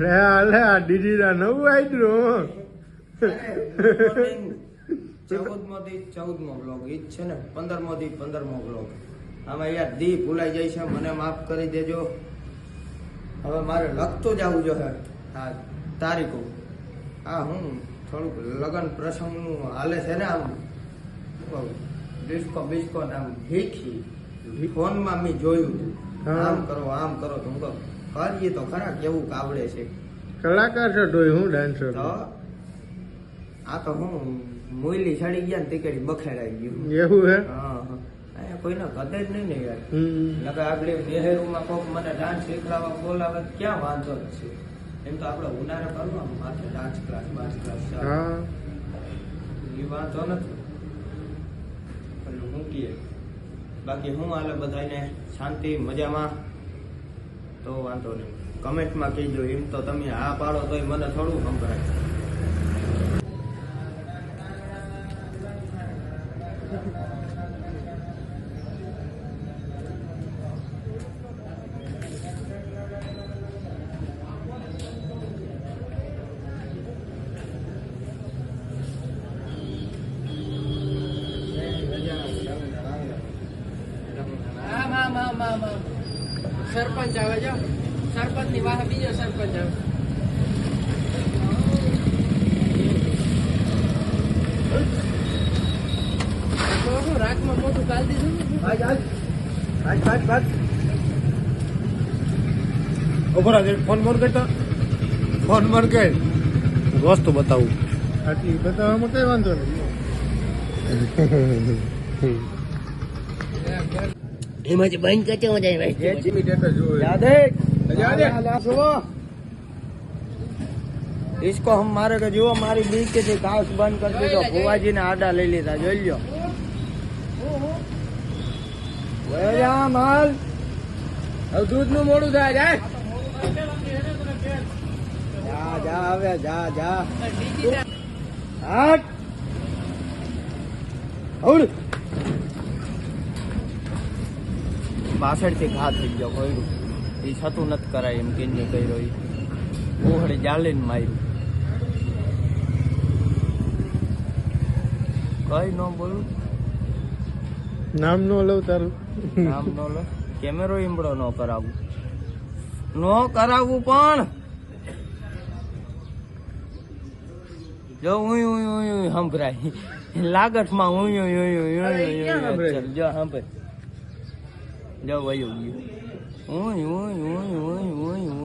લે ડીડી ના નવું આઈડ્યું 14મો બ્લોગ ઈ જ છે ને 15મો બ્લોગ આમાં યાર દી ભૂલાઈ જાય છે મને માફ કરી દેજો હવે મારે લખતો જ આવું જોઈએ આ તારીખો હું થોડુંક લગ્ન પ્રસંગનું હાલે છે ને આમ ડિસ્કો બિસ્કો આમ શીખી ફોનમાં મેં જોયું આમ કરો તો હું તો કરીએ તો ખરા કેવું આવડે છે કલાકાર છો તોય હું ડાન્સર તો આ તો હું મોયલી ચડી ગયા ને તીકડી બખેડાઈ ગયું એવું હે અહીંયા કોઈને કદે જ નહીં ને યાર લગે આગળ નેહરુમાં કોક મને ડાન્સ શીખડાવવા બોલાવે ક્યાં વાંધો છે એમ તો આપણે ઉનાળે કરવાનું માથે ડાન્સ ક્લાસ એ વાંધો નથી એટલે હું કીએ બાકી હું હાલે બધાને શાંતિ મજામાં તો વાંધો નહીં કમેન્ટમાં કહેજો એમ તો તમે હા પાડો તોય મને થોડું સંભળાય સરપંચ આવે જો સરપંચ ની વાહ બીજો સરપંચ આવે રાખમાં મોટું કાલ દીધું ફોન મોર કરતા ફોન મોર કે વસ્તુ બતાવું આટલી બતાવવામાં કઈ વાંધો નહીં એમાં જે બંધ કરશે મજા इसको हम मारे के जो हमारी बीच के काउस बंद कर दी तो बुआ जी ने आडा ले लेता जोई लो જા માલ હવે દૂધ નું મોડું થાય જાય જા હવે જા હાટ ઓડ પાછળથી ઘા થઈ ગયો કોઈ એ છતું નથી કરાય એમ કે કર્યો એ ઓહળી જાલીને માર્યું કઈ ન બોલું નામ નો લઉં તારું નામ નો લો કેમેરો ઈમડો ન કરાવું પણ જો હું સંભળાય લાગટમાં હું જો સાંભળ જો વયું ગયું